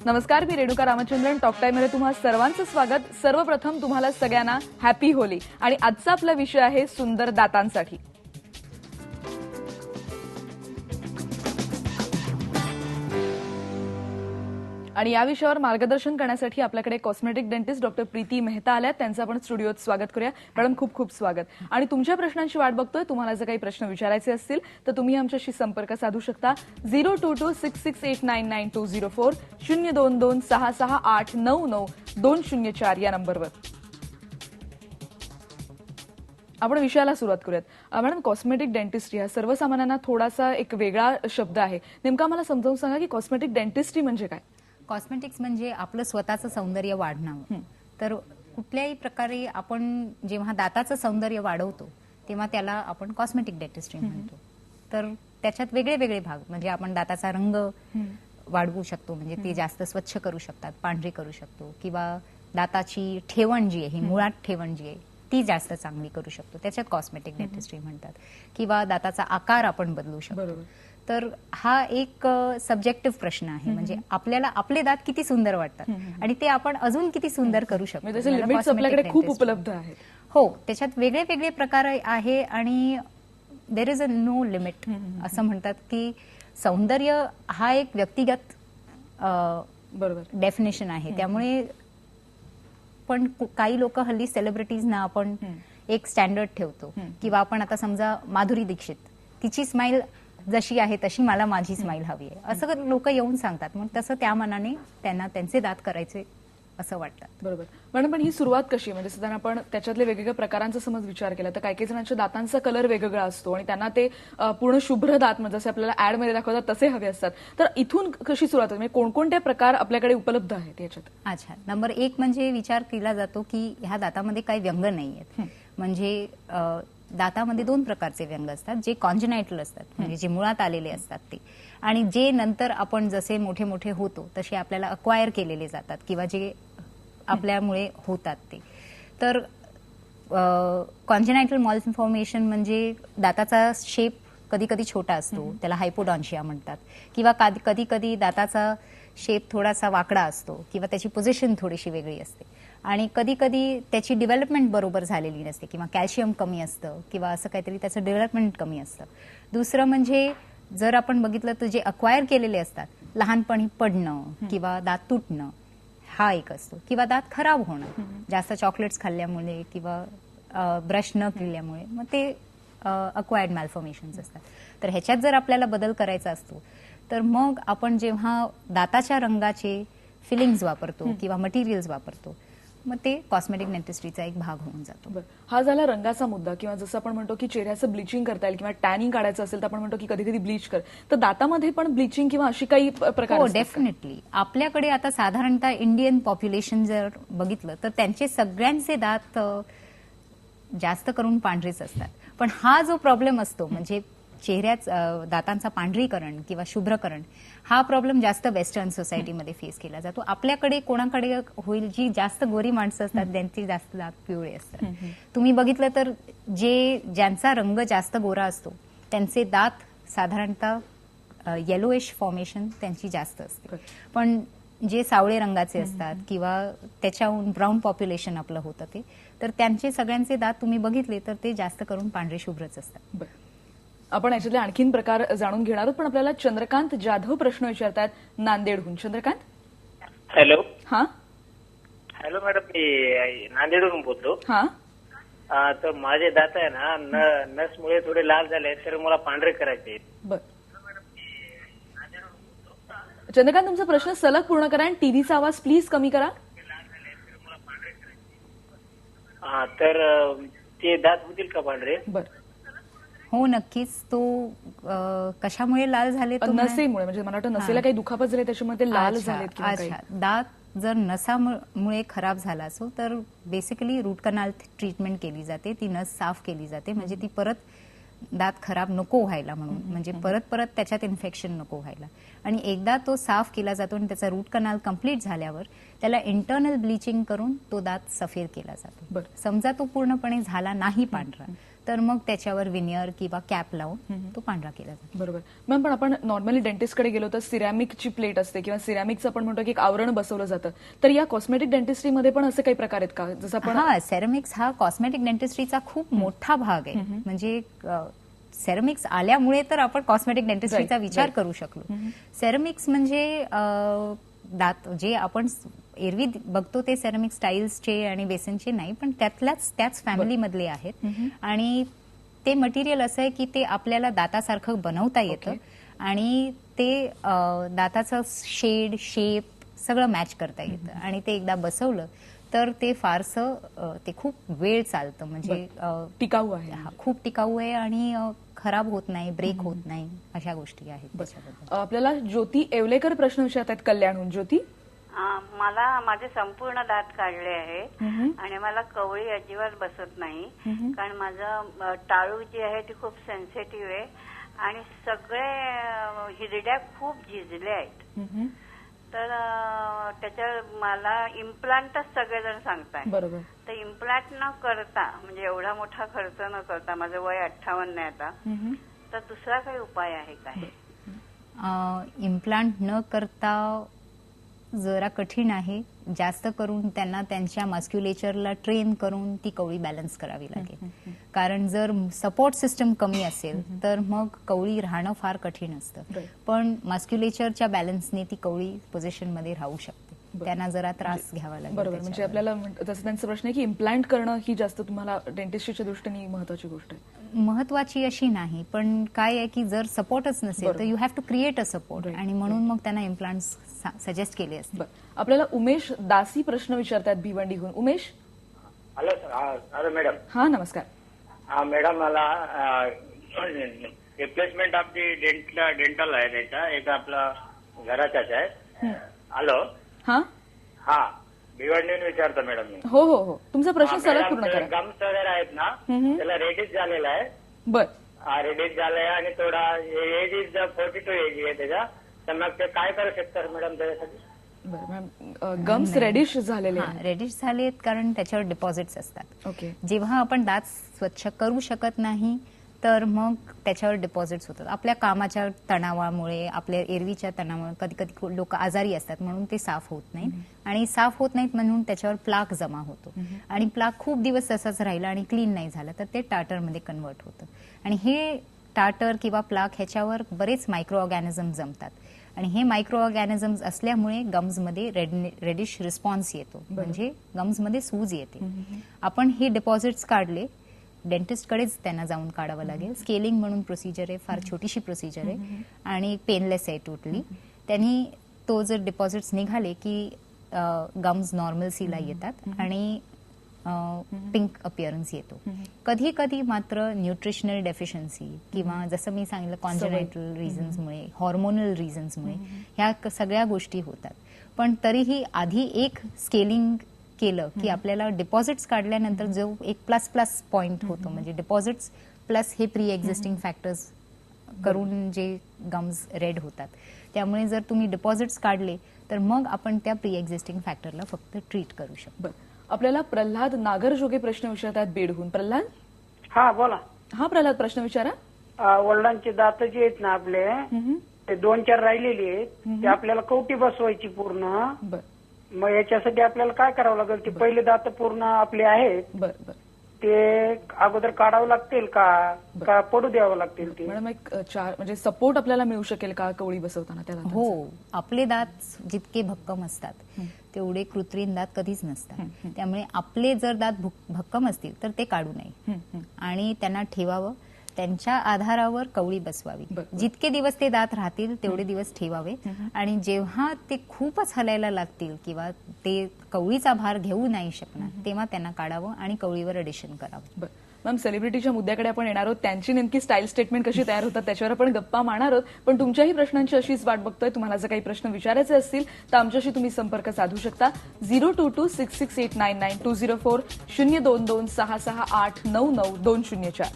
नमस्कार, मी Renuka Ramachandran. Talk time मध्ये तुम्हा सर्वांचं स्वागत. सर्वप्रथम तुम्हाला सगळ्यांना हॅपी होली. आणि आजचा आपला विषय आहे सुंदर दातांसाठी. आणि या विषयावर मार्गदर्शन करण्यासाठी आपल्याकडे cosmetic dentist doctor Preeti Mehta आल्यात. त्यांचं आपण स्टुडिओत स्वागत करूया. मॅडम, खूप खूप स्वागत. आणि तुमच्या प्रश्नांची वाट बघतोय. तुम्हाला जर काही प्रश्न विचारायचे असतील तर तुम्ही आमच्याशी संपर्क साधू शकता. 0226689920 02266899204 या नंबरवर. आपण विषयाला सुरुवात करूयात. मॅडम, कॉस्मेटिक डेंटिस्ट्री हा सर्वसामान्यांना थोडासा एक वेगळा शब्द आहे. नेमका मला समजावून सांगा की कॉस्मेटिक डेंटिस्ट्री म्हणजे काय? कॉस्मेटिक्स म्हणजे आपलं स्वतःचं सौंदर्य वाढणं. तर कुठल्याही प्रकारे आपण जेव्हा दाताचं सौंदर्य वाढवतो तेव्हा त्याला आपण कॉस्मेटिक डेंटिस्ट्री म्हणतो. तर त्याच्यात वेगळे वेगळे भाग म्हणजे आपण दाताचा रंग वाढवू शकतो, म्हणजे ते जास्त स्वच्छ करू शकतात, पांढरी करू शकतो, किंवा दाताची ठेवण जी आहे, ही मुळात ठेवण जी आहे ती जास्त चांगली करू शकतो, त्याच्यात कॉस्मेटिक डेंटिस्ट्री म्हणतात. किंवा दाताचा आकार आपण बदलू शकतो. तर हा एक सब्जेक्टिव्ह प्रश्न आहे, म्हणजे आपल्याला आपले दात किती सुंदर वाटतात आणि ते आपण अजून किती सुंदर करू शकतो. आपल्याकडे खूप उपलब्ध आहेत. हो, त्याच्यात वेगळे वेगळे प्रकार आहे आणि there is a no limit. असं म्हणतात की सौंदर्य हा एक व्यक्तिगत डेफिनेशन आहे. त्यामुळे पण काही लोक हल्ली सेलिब्रिटीजना आपण एक स्टँडर्ड ठेवतो. किंवा आपण आता समजा माधुरी दीक्षित, तिची स्माईल जशी आहे तशी मला माझी स्माईल हवी आहे असं लोक येऊन सांगतात. मग तसं त्या मनाने त्यांना त्यांचे दात करायचे असं वाटतं. बरोबर मॅडम, पण ही सुरुवात कशी, म्हणजे साधारण आपण त्याच्यातले वेगवेगळ्या प्रकारांचा समज विचार केला तर काही काही जणांच्या दातांचा कलर वेगवेगळा असतो आणि त्यांना ते पूर्ण शुभ्र दात म्हणजे जसे आपल्याला ऍड मध्ये दाखवतात तसे हवे असतात. तर इथून कशी सुरुवात होते, म्हणजे कोणकोणते प्रकार आपल्याकडे उपलब्ध आहेत याच्यात? अच्छा, नंबर 1 म्हणजे विचार केला जातो की ह्या दातामध्ये काही व्यंग नाही आहेत. म्हणजे दातामध्ये 2 प्रकारचे व्यंग असतात, जे कॉन्जेनायटल असतात म्हणजे जे मुळात आलेले असतात ते, आणि जे नंतर आपण जसे मोठे मोठे होतो तसे आपल्याला अक्वायर केलेले जातात किंवा जे आपल्यामुळे होतात ते. तर कॉन्जेनायटल मॉलफॉर्मेशन म्हणजे दाताचा शेप कधी कधी छोटा असतो, त्याला हायपोडॉन्शिया म्हणतात. किंवा कधी कधी दाताचा शेप थोडासा वाकडा असतो किंवा त्याची पोझिशन थोडीशी वेगळी असते. आणि कधी कधी त्याची डेव्हलपमेंट बरोबर झालेली नसते किंवा कॅल्शियम कमी असतं किंवा असं काहीतरी त्याचं डेव्हलपमेंट कमी असतं. दुसरं म्हणजे जर आपण बघितलं तर जे अक्वायर केलेले असतात, लहानपणी पडणं किंवा दात तुटणं हा एक असतो, किंवा दात खराब होणं जास्त चॉकलेट्स खाल्ल्यामुळे किंवा ब्रश न केल्यामुळे, मग ते अक्वायर्ड मॅल्फॉर्मेशन्स असतात. तर ह्याच्यात जर आपल्याला बदल करायचा असतो तर मग आपण जेव्हा दाताच्या रंगाचे फिलिंग्स वापरतो किंवा मटेरियल्स वापरतो मग ते कॉस्मेटिक डेंटिस्ट्रीचा एक भाग होऊन जातो. हा झाला रंगाचा मुद्दा. किंवा जसं आपण म्हणतो की चेहऱ्याचं ब्लिचिंग करता येईल किंवा टॅनिंग काढायचं असेल तर आपण म्हणतो की कधी कधी ब्लीच कर. तर दातामध्ये पण ब्लिचिंग किंवा अशी काही प्रकार? हो, डेफिनेटली. आपल्याकडे आता साधारणतः इंडियन पॉप्युलेशन जर बघितलं तर त्यांचे सगळ्यांचे दात जास्त करून पांढरेच असतात. पण हा जो प्रॉब्लेम असतो म्हणजे चेहऱ्याच दातांचा पांढरीकरण किंवा शुभ्रकरण, हा प्रॉब्लेम जास्त वेस्टर्न सोसायटीमध्ये फेस केला जातो. आपल्याकडे कोणाकडे होईल, जी जास्त गोरी माणसं असतात त्यांची जास्त दात पिवळे असतात. तुम्ही बघितलं तर ज्यांचा रंग जास्त गोरा असतो त्यांचे दात साधारणतः येलोइश फॉर्मेशन त्यांची जास्त असते. पण जे सावळे रंगाचे असतात किंवा त्याच्याहून ब्राऊन पॉप्युलेशन आपलं होतं ते, तर त्यांचे सगळ्यांचे दात तुम्ही बघितले तर ते जास्त करून पांढरे शुभ्रच असतात. आपण याच्यातले आणखीन प्रकार जाणून घेणार आहोत, पण आपल्याला चंद्रकांत जाधव प्रश्न विचारतात नांदेडहून. चंद्रकांत, हॅलो. हा हॅलो मॅडम, मी नांदेडहून बोलतो. हा तर माझे दात आहे ना नसमुळे थोडे लाल झाले, तर मला पांढरे करायचे. बर चंद्रकांत, तुमचा प्रश्न सलग पूर्ण करा आणि टीव्हीचा आवाज प्लीज कमी करा. तर ते दात होतील का पांढरे? बर, हो नक्कीच. तो कशामुळे लाल झाले? नसेमुळे, म्हणजे मला वाटतं नसेला काही दुखापत झाली त्याच्यामुळे ते लाल झालेत किंवा काही. दात जर नसामुळे खराब झाला असो तर बेसिकली रूट कनाल ट्रीटमेंट केली जाते. ती नस साफ केली जाते म्हणजे ती परत दात खराब नको व्हायला म्हणून, म्हणजे परत परत त्याच्यात इन्फेक्शन नको व्हायला. आणि एकदा तो साफ केला जातो आणि त्याचा रूट कनाल कम्प्लीट झाल्यावर त्याला इंटरनल ब्लिचिंग करून तो दात सफेद केला जातो. समजा तो पूर्णपणे झाला नाही पांढरा तर मग त्याच्यावर विनियर किंवा कॅप लावून तो पांढरा केला जातो. बरोबर मॅम. पण आपण नॉर्मली डेंटिस्टकडे गेलो तर सिरॅमिकची प्लेट असते किंवा सिरॅमिकचं आपण म्हणतो की एक आवरण बसवलं जातं, तर या कॉस्मेटिक डेंटिस्ट्रीमध्ये पण असे काही प्रकार आहेत का? जसं आपण हा, सेरामिक्स हा कॉस्मेटिक डेंटिस्ट्रीचा खूप मोठा भाग आहे. म्हणजे सेरामिक्स आल्यामुळे तर आपण कॉस्मेटिक डेंटिस्ट्रीचा विचार करू शकलो. सेरामिक्स म्हणजे दात जे आपण एरवी बघतो ते सेरामिक स्टाईल्सचे आणि बेसनचे नाही, पण त्याच फॅमिली मधले आहेत. आणि ते मटेरियल असं आहे की ते आपल्याला दातासारखं बनवता येतं आणि ते दाताचं शेड शेप सगळं मॅच करता येतं. आणि ते एकदा बसवलं तर ते फारसं ते खूप वेळ चालतं. म्हणजे टिकाऊ आहे. खूप टिकाऊ आहे आणि खराब होत नाही, ब्रेक होत नाही, अशा गोष्टी आहेत त्याच्याबद्दल. आपल्याला ज्योती येवलेकर प्रश्न विचारत आहेत कल्याणहून. ज्योती, मला माझे संपूर्ण दात काढले आहे आणि मला कवळी अजिबात बसत नाही, कारण माझं टाळू जी आहे ती खूप सेन्सिटिव्ह आहे आणि सगळे हिरड्या खूप झिजल्या आहेत. तर त्याच्यावर मला इम्प्लांटच सगळेजण सांगताय. बरोबर. तर इम्प्लांट न करता, म्हणजे एवढा मोठा खर्च न करता, माझं वय 58 आहे आता, तर दुसरा काही उपाय आहे काय? इम्प्लांट न करता जरा कठीण आहे. जास्त करून त्यांना त्यांच्या मस्क्युलेचरला ट्रेन करून ती कवळी बॅलन्स करावी लागेल. कारण जर सपोर्ट सिस्टम कमी असेल तर मग कवळी राहणं फार कठीण असतं. पण मस्क्युलेचरच्या बॅलन्सने ती कवळी पोझिशनमध्ये राहू शकते. त्यांना जरा त्रास घ्यावा लागेल. बरोबर. म्हणजे आपल्याला जसं त्यांचा प्रश्न आहे की इम्प्लांट करणं ही जास्त तुम्हाला डेंटिस्ट्रीच्या दृष्टीने महत्वाची गोष्ट आहे. महत्वाची अशी नाही, पण काय आहे की जर सपोर्टच नसेल तर you have to create a support, आणि म्हणून मग त्यांना इम्प्लांट सजेस्ट केले असते. आपल्याला उमेश दासी प्रश्न विचारतात भिवंडीहून. Umesh. Hello sir. Hello madam. हा, नमस्कार. मॅडम, मला रिप्लेसमेंट ऑफ दी डेंटल आहे त्याचा, एक आपला घराचाच आहे. हॅलो. हा हा, भिवंडीहून विचारतो मॅडम मी. हो हो हो, तुमचा प्रश्न सरळ पूर्ण करा. गम्स वगैरे आहेत ना, त्याला रेडिश झालेला आहे. बर. रेडिश झालाय आणि थोडा एज इज 42 एज आहे त्याचा, तर मग ते काय करू शकतात मॅडम त्याच्यासाठी? बरं मॅम, गम्स रेडिश झालेले आहेत. रेडिश झालेत कारण त्याच्यावर डिपॉझिट्स असतात. ओके. जेव्हा आपण दात स्वच्छ करू शकत नाही तर मग त्याच्यावर डिपॉझिट्स होतात. आपल्या कामाच्या तणावामुळे, आपल्या एरवीच्या तणावामुळे कधी कधी लोक आजारी असतात म्हणून ते साफ होत नाहीत, आणि साफ होत नाहीत म्हणून त्याच्यावर प्लाक जमा होतो, आणि प्लाक खूप दिवस तसाच राहिला आणि क्लीन नाही झाला तर ते टार्टरमध्ये कन्वर्ट होतं. आणि हे टार्टर किंवा प्लाक ह्याच्यावर बरेच मायक्रो ऑर्गॅनिझम जमतात, आणि हे मायक्रो ऑर्गॅनिझम्स असल्यामुळे गम्समध्ये रेडिश रिस्पॉन्स येतो, म्हणजे गम्समध्ये सूज येते. आपण हे डिपॉझिट्स काढले, डेंटिस्टकडेच त्यांना जाऊन काढावं लागेल. स्केलिंग म्हणून प्रोसिजर आहे, फार छोटीशी प्रोसिजर आहे आणि पेनलेस आहे टोटली. त्यांनी तो जर डिपॉझिट्स निघाले की गम्स नॉर्मलसीला येतात आणि पिंक अपिअरन्स येतो. कधी कधी मात्र न्यूट्रिशनल डेफिशियन्सी किंवा जसं मी सांगितलं कॉन्जनायटल रिझन्समुळे, हॉर्मोनल रिझन्समुळे ह्या सगळ्या गोष्टी होतात. पण तरीही आधी एक स्केलिंग केलं की आपल्याला डिपॉझिट्स काढल्यानंतर जो एक प्लस प्लस पॉइंट होतो, म्हणजे डिपॉझिट्स प्लस हे प्री एक्झिस्टिंग फॅक्टर्स करून जे गम्स रेड होतात. त्यामुळे जर तुम्ही डिपॉझिट्स काढले तर मग आपण त्या प्री एक्झिस्टिंग फॅक्टरला फक्त ट्रीट करू शकतो. आपल्याला प्रल्हाद नागरजोगे प्रश्न विचारतात बीडहून. प्रल्हाद. हा, बोला. हा प्रल्हाद, प्रश्न विचारा. वडिलांचे दात जे आहेत ना आपले, ते 2-4 राहिलेले आहेत, ते आपल्याला कवटी बसवायची पूर्ण. बर. मग याच्यासाठी आपल्याला काय करावं लागेल? ते पहिले दात पूर्ण आपले आहेत, बर बर. ते अगोदर काढावं लागतील का पडू द्यावं लागतील ते? मॅडम, एक म्हणजे सपोर्ट आपल्याला मिळू शकेल का कवळी बसवताना त्या दातांचा? हो, आपले दात जितके भक्कम असतात तेवढे कृत्रिम दात कधीच नसतात. त्यामुळे आपले जर दात भक्कम असतील तर ते काढू नये आणि त्यांना ठेवावं. त्यांच्या आधारावर कवळी बसवावी. जितके दिवस ते दात राहतील तेवढे दिवस ठेवावे, आणि जेव्हा ते खूपच हलायला लागतील किंवा ते कवळीचा भार घेऊ नाही शकणार तेव्हा त्यांना काढावं आणि कवळीवर एडिशन करावं. मॅम, सेलिब्रिटीच्या मुद्द्याकडे आपण येणार आहोत. त्यांची नेमकी स्टाईल स्टेटमेंट कशी तयार होतात त्याच्यावर आपण गप्पा मारणार आहोत. पण तुमच्याही प्रश्नांची अशीच वाट बघतोय. तुम्हाला जर काही प्रश्न विचारायचे असतील तर आमच्याशी तुम्ही संपर्क साधू शकता. 02266899204 02266899204.